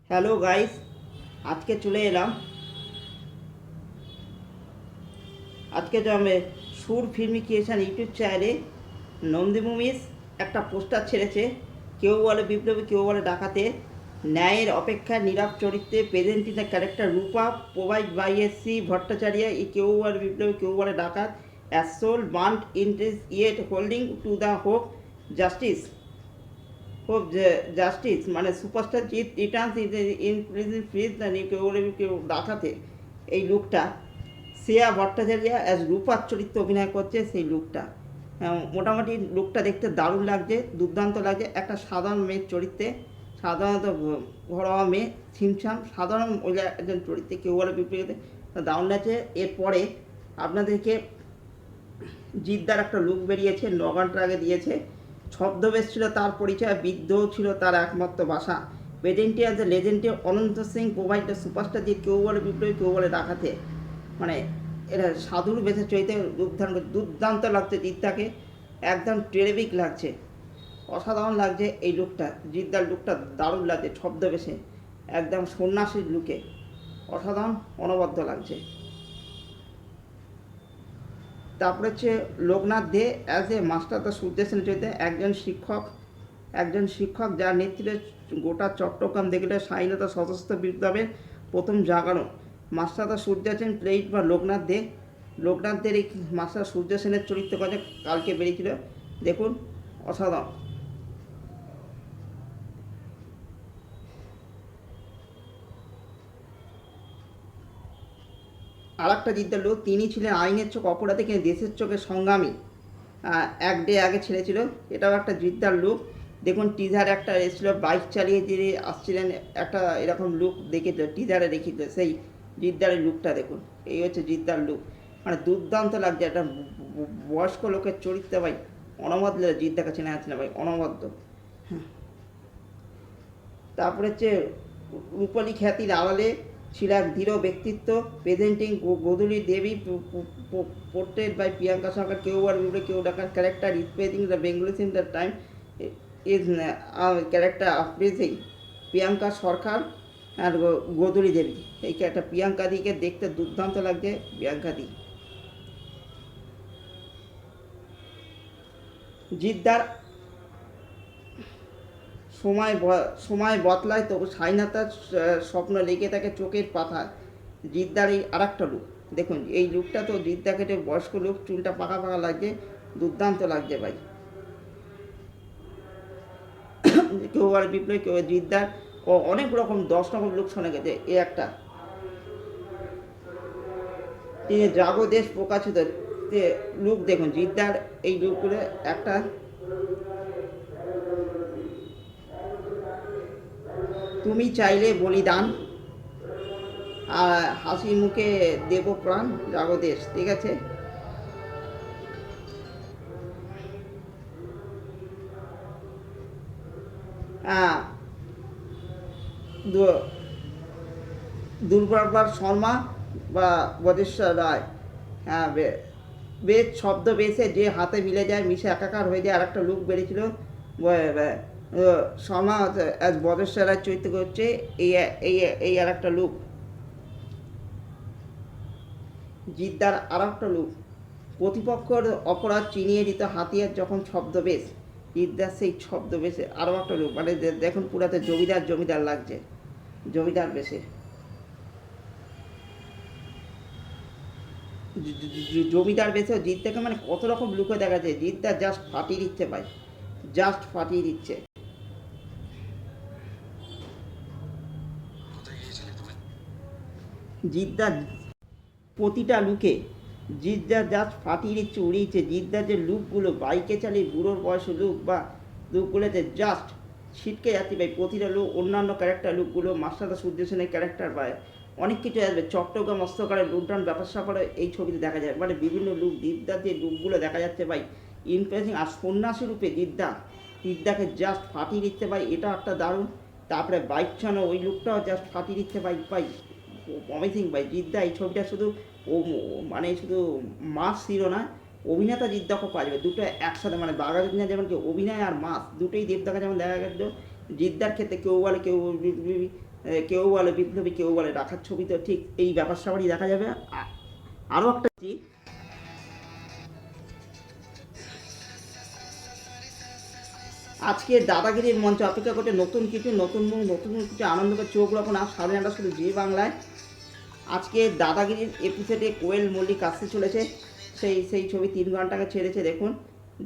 Hello guys, আজকে চলে এলাম। আজকে যে আমি সুর ফিল্মি ক্রিয়েশন ইউটিউব চ্যানেলে নন্দী মুভিস একটা পোস্টার ছেড়েছে। কেউ বলে বিপ্লবী, কেউ বলে ডাকাতে, ন্যায়ের অপেক্ষায় নীরব চরিত্রে present in the character Rupa provide by S C. Bhattacharya. এই কেউ বলে বিপ্লবী, কেউ বলে ডাকাত, as soul burnt interest yet holding to the hope justice. খুব জাস্টিস মানে superstar Jeet returns in prison freeze কেউ দেখাতে এই লুকটা শ্রেয়া ভট্টাচার্য অ্যাজ রূপার চরিত্রে অভিনয় করছে। সেই লুকটা মোটামুটি লুকটা দেখতে দারুণ লাগছে, দুর্দান্ত লাগছে। একটা সাধারণ মেয়ের চরিত্রে, সাধারণত ঘরোয়া মেয়ে, ছিমছাম সাধারণ মহিলা একজন চরিত্রে কেউ বলে বিপরীতে দারুণ লাগছে। এরপরে আপনাদেরকে জিদ্দার একটা লুক বেরিয়েছে, নগানটা আগে দিয়েছে। ছদ্মবেশ ছিল তার পরিচয়, বিদ্রোহ ছিল তার একমাত্র ভাষা। প্রেজেন্টি অ্যাজ এ লেজেন্ডে Ananta Singh provide the superstar Jeet. কেউ বলে বিপ্লবী, কেউ বলে ডাকাতে, মানে এরা সাধুর বেশে চরিত্রে দুর্দান্ত লাগছে জিদ্দাকে, একদম টেরিফিক লাগছে, অসাধারণ লাগছে এই লুকটা। জিদ্দার লুকটা দারুণ লাগছে, ছদ্মবেশে একদম সন্ন্যাসীর লুকে অসাধারণ অনবদ্য লাগছে। তারপরে হচ্ছে Loknath De as a master the Surya Sen চরিত্রে একজন শিক্ষক যার নেতৃত্বে গোটা চট্টগ্রাম দেখলে স্বাধীনতা সশস্ত্র বিপ্লবের প্রথম জাগানো। মাস্টার দ্য সূর্যসেন প্লেইড বা লোকনাথদের এই মাস্টার সূর্যসেনের চরিত্র কথা কালকে বেরিয়েছিল, দেখুন অসাধারণ। আর একটা জিদ্দার লোক, তিনি ছিলেন আইনের চোখ অপরাধে কিন্তু দেশের চোখে সংগ্রামী। এক ডে আগে ছেড়েছিল, এটাও একটা জিদ্দার লুক। দেখুন টিজার একটা এসেছিলো, বাইক চালিয়ে যিনি আসছিলেন, একটা এরকম লুক দেখেছিল, টিজারে দেখিয়েছিল সেই জিদ্দারের লুকটা দেখুন। এই হচ্ছে জিদ্দার লুক, মানে দুর্দান্ত লাগছে। একটা বয়স্ক লোকের চরিত্র ভাই অনবদ্য, জিদ্দাকে চেনা যাচ্ছে না ভাই, অনবদ্য। তারপরে হচ্ছে রূপালী খ্যাতির আড়ালে ছিল এক দৃঢ় ব্যক্তিত্ব, presenting Godhuli Debi portrait by Priyanka Sarkar. কেউ আর বিপরীতে, কেউ ডাকার character representing the Bengali scene the time is character অফ্রিজিং প্রিয়াঙ্কা সরকার আর গোধূলি দেবী। এই ক্যারেক্টার প্রিয়াঙ্কা দিকে দেখতে দুর্দান্ত লাগছে। প্রিয়াঙ্কা দি জিদ্দার সময় বদলায়, তবু স্বাধীনতার স্বপ্ন লেগে থাকে চোখের পাতায়। জিদ্দার এই আর একটা লুক দেখুন, এই লুকটা তো জিদ্দাকে যে বয়স্ক লুক, চুলটা পাকা পাকা লাগছে, দুর্দান্ত লাগছে ভাই। কেউ আর বিপ্লবী, কেউ জিদ্দার ও অনেক রকম 10 রকম লুক শোনা গেছে। এ একটা তিনি জাগো দেশ প্রকাশিত লুক দেখুন, জিদ্দার এই লুকগুলো একটা। তুমি চাইলে বলিদান, আর হাসি মুখে দেব প্রাণ, জাগদেশ, ঠিক আছে। হ্যাঁ, দুর্গাবার শর্মা বা বদেশ্বর রায়। হ্যাঁ, বেশ শব্দ বেশে যে হাতে মিলে যায়, মিশে একাকার হয়ে যায়। আর একটা লুক বেরিয়েছিল শর্মা অ্যাজ বদেশ্বর রায় চরিত্র করছে। এই এই এই আর একটা লুক জিদ্দার, আর একটা লুক প্রতিপক্ষের অপরাধ চিনিয়ে দিত হাতিয়ার যখন ছদ্মবেশ। জিদ্দার সেই ছদ্মবেশে আরও একটা লুক, মানে দেখুন পুরাতে জমিদার লাগছে, জমিদার বেশে। জমিদার বেশে জিদ্দাকে মানে কত রকম লুকে দেখা যায়। জিদ্দার জাস্ট ফাটিয়ে দিচ্ছে ভাই, জাস্ট ফাটিয়ে দিচ্ছে। জিদ্দার প্রতিটা লুকে জিদ্দার জাস্ট ফাটিয়ে দিচ্ছে, উড়িয়েছে। জিদ্দার যে লুকগুলো বাইকে চালিয়ে বুড়োর বয়সে লুক বা লুকগুলোতে জাস্ট ছিটকে যাচ্ছে ভাই। প্রতিটা লুক, অন্যান্য ক্যারেক্টার লুকগুলো, মাস্টার সূর্য সেনের ক্যারেক্টার বা অনেক কিছু আসবে। চট্টগ্রাম অস্ত্রকারে লুকডাউন ব্যাপার স্যাপারে এই ছবিতে দেখা যায়, মানে বিভিন্ন লুক জিদ্দার যে লুকগুলো দেখা যাচ্ছে ভাই ইমপ্রেসিং। আর সন্ন্যাসী রূপে জিদ্দাকে জাস্ট ফাটিয়ে দিচ্ছে ভাই, এটা একটা দারুণ। তারপরে বাইক চালানো ওই লুকটাও জাস্ট ফাটিয়ে দিচ্ছে ভাই অমেজিং ভাই। জিদ্দা এই ছবিটা শুধু ও মানে শুধু মাস হিরো না, অভিনেতা জিদ্দাকে পাওয়া যাবে দুটো একসাথে, মানে বাঘাযতীনে যেমন কি অভিনয় আর মাস দুটোই দেবদাকে যেমন দেখা গেছিল। জিদ্দার ক্ষেত্রে কেউ বলে, কেউ কেউ বলে বিপ্লবী, কেউ বলে ডাকাত ছবি, তো ঠিক এই ব্যাপার স্যাপারই দেখা যাবে। আরও একটা আজকে দাদাগিরির মঞ্চ অপেক্ষা করতে নতুন কিছু, নতুন মুখ, নতুন কিছু আনন্দকর চোখ রাখুন আর 9:30 শুধু জি বাংলায়। আজকে দাদাগিরির এপিসোডে কোয়েল মল্লিক আসতে চলেছে, সেই ছবি 3 ঘন্টাকে ছেড়েছে দেখুন।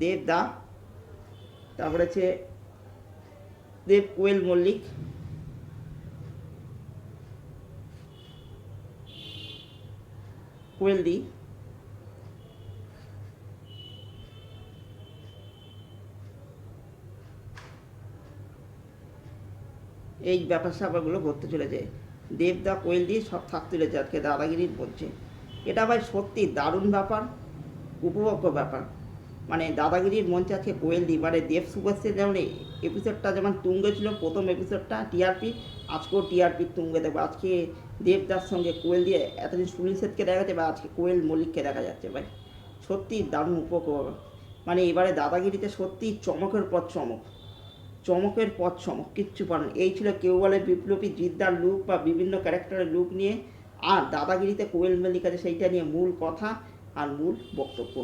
দেব দা, তারপরে হচ্ছে দেব কোয়েল মল্লিক, কোয়েল দি, এই ব্যাপার স্যাপারগুলো ঘটতে চলেছে। দেবদা, কোয়েল দিয়ে সব থাকতে চলেছে আজকে দাদাগিরির বলছে। এটা ভাই সত্যি দারুণ ব্যাপার, উপভোগ্য ব্যাপার। মানে দাদাগিরির মঞ্চে আজকে কোয়েল দি, মানে দেব সুভাষের যেমন এপিসোডটা যেমন তুঙ্গে ছিল প্রথম এপিসোডটা টিআরপি, আজকেও টিআরপি তুঙ্গে দেবে। আজকে দেবদার সঙ্গে কোয়েল দিয়ে এতদিন সুনীল সেটকে দেখা যাচ্ছে, বা আজকে কোয়েল মল্লিককে দেখা যাচ্ছে ভাই। সত্যি দারুণ উপভোগ। মানে এবারে দাদাগিরিতে সত্যি চমকের পর চমক, চমকের পথ চমক, কিচ্ছু পারেন। এই ছিল কেউ বলে বিপ্লবী জিদ্দার লুক বা বিভিন্ন ক্যারেক্টারের লুক নিয়ে, আর দাদাগিরিতে কোয়েল মল্লিক আছে সেইটা নিয়ে মূল কথা আর মূল বক্তব্য।